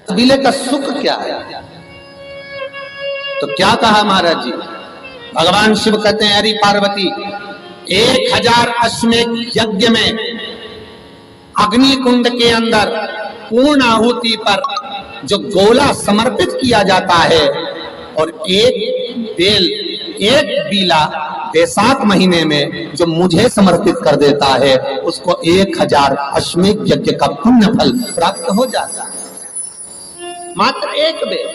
कबीले का सुख क्या है? तो क्या कहा महाराज जी? भगवान शिव कहते हैं, अरे पार्वती, 1000 अश्वमेध यज्ञ में अग्नि कुंड के अंदर पूर्ण आहुति पर जो गोला समर्पित किया जाता है और एक बेल, एक बीला बैसाख महीने में जो मुझे समर्पित कर देता है, उसको 1000 अश्वमेध यज्ञ का पुण्य फल प्राप्त हो जाता है। मात्र एक बेल।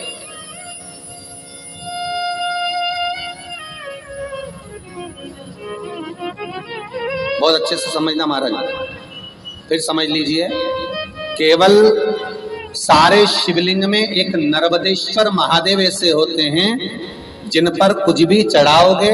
बहुत अच्छे से समझना महाराज, फिर समझ लीजिए। केवल सारे शिवलिंग में एक नर्मदेश्वर महादेव ऐसे होते हैं जिन पर कुछ भी चढ़ाओगे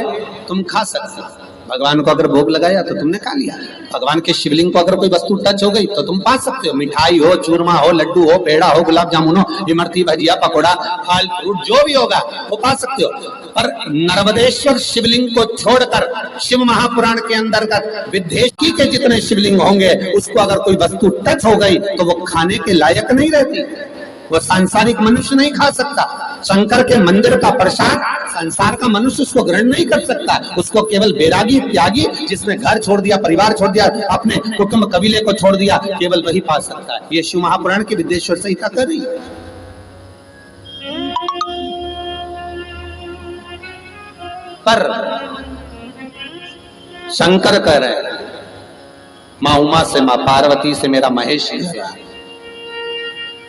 तुम खा सकते हो। भगवान को अगर भोग लगाया तो तुमने खा लिया। भगवान के शिवलिंग को अगर कोई वस्तु टच हो गई तो तुम पा सकते हो। मिठाई हो, चूरमा हो, लड्डू हो, पेड़ा हो, गुलाब जामुन हो, इमरती, भजिया, पकौड़ा, फल फ्रूट जो भी होगा वो पा सकते हो। पर नर्मदेश्वर शिवलिंग को छोड़कर शिव महापुराण के अंतर्गत विदेशी के जितने शिवलिंग होंगे, उसको अगर कोई वस्तु टच हो गई तो वो खाने के लायक नहीं रहती। वो सांसारिक मनुष्य नहीं खा सकता। शंकर के मंदिर का प्रसाद संसार का मनुष्य उसको ग्रहण नहीं कर सकता। उसको केवल बैरागी, त्यागी, जिसने घर छोड़ दिया, परिवार छोड़ दिया, अपने कुटुंब कबीले को छोड़ दिया, केवल वही पा सकता है। ये शिव महापुराण की विदेश्वर संहिता कर रही है। पर शंकर कह रहे, मां उमा से, मां पार्वती से मेरा महेश कह रहा है,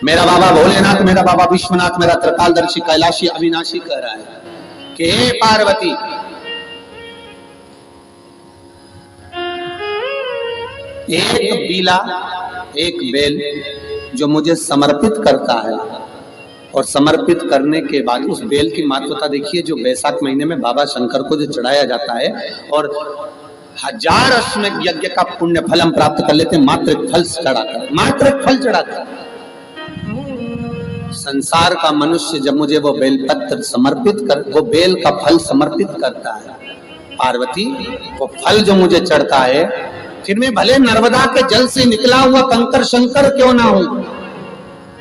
मेरा बाबा भोलेनाथ, मेरा बाबा विश्वनाथ, मेरा त्रिकालदर्शी, कैलाशी, अविनाशी कह रहा है कि हे पार्वती, एक बीला, एक बेल जो मुझे समर्पित करता है, और समर्पित करने के बाद उस बेल की महत्वता देखिए, जो बैसाख महीने में बाबा शंकर को जो चढ़ाया जाता है, और 1000 अश्वमेध यज्ञ का पुण्य फल हम प्राप्त कर लेते हैं मात्र फल चढ़ाकर, मात्र फल चढ़ाकर। संसार का मनुष्य जब मुझे वो बेलपत्र समर्पित कर, वो बेल का फल समर्पित करता है, पार्वती वो फल जो मुझे चढ़ता है, फिर मैं भले नर्मदा के जल से निकला हुआ कंकर शंकर क्यों ना हूं,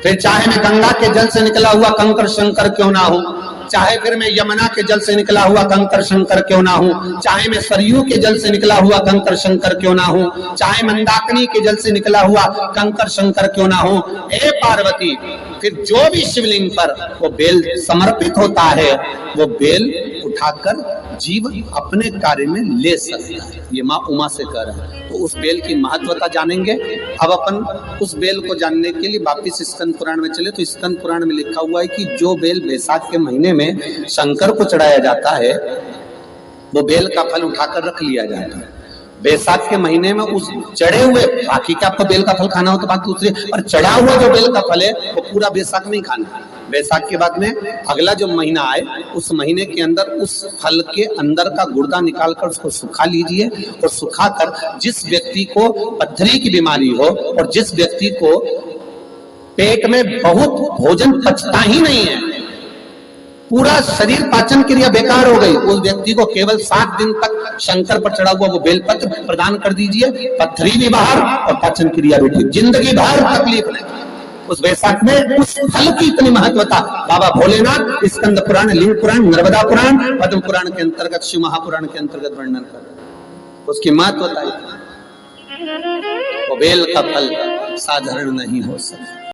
फिर चाहे मैं गंगा के जल से निकला हुआ कंकर शंकर क्यों ना हूं, चाहे फिर मैं यमुना के जल से निकला हुआ कंकर शंकर क्यों ना हूं, चाहे मैं सरयू के जल से निकला हुआ कंकर शंकर क्यों ना हूं, चाहे मंदाकिनी के जल से निकला हुआ कंकर शंकर क्यों ना हूं, हे पार्वती, फिर जो भी शिवलिंग पर वो बेल समर्पित होता है, वो बेल उठाकर जीव अपने कार्य में ले सकता है। ये माँ उमा से कह रहा है। तो उस बेल की महत्वता जानेंगे। अब अपन उस बेल को जानने के लिए वापिस स्कंद पुराण में चले, तो स्कंद पुराण में लिखा हुआ है कि जो बेल बैसाख के महीने में शंकर को चढ़ाया जाता है, वो बेल का फल उठाकर रख लिया जाता है। बैसाख के महीने में उस चढ़े हुए, बाकी का आपको बेल का फल खाना हो तो बात दूसरी, पर चढ़ा हुआ जो बेल का फल है वो पूरा बैसाख नहीं खाना। बैसाख के बाद में अगला जो महीना आए, उस महीने के अंदर उस फल के अंदर का गुर्दा निकालकर उसको सुखा लीजिए, और सुखाकर जिस व्यक्ति को पथरी की बीमारी हो और जिस व्यक्ति को पेट में बहुत भोजन पचता ही नहीं है, पूरा शरीर पाचन क्रिया बेकार हो गई, उस व्यक्ति को केवल 7 दिन तक शंकर पर चढ़ा हुआ वो बेलपत्र प्रदान कर दीजिए। पथरी भी बाहर और पाचन क्रिया भी ठीक, जिंदगी भर तकलीफ नहीं। उस बैसाख में उस फल की इतनी महत्वता बाबा भोलेनाथ स्कंद पुराण, लिंग पुराण, नर्मदा पुराण, पद्म पुराण के अंतर्गत, शिव महापुराण के अंतर्गत वर्णन कर, उसकी महत्वता वो बेल का फल साधारण नहीं हो सकता।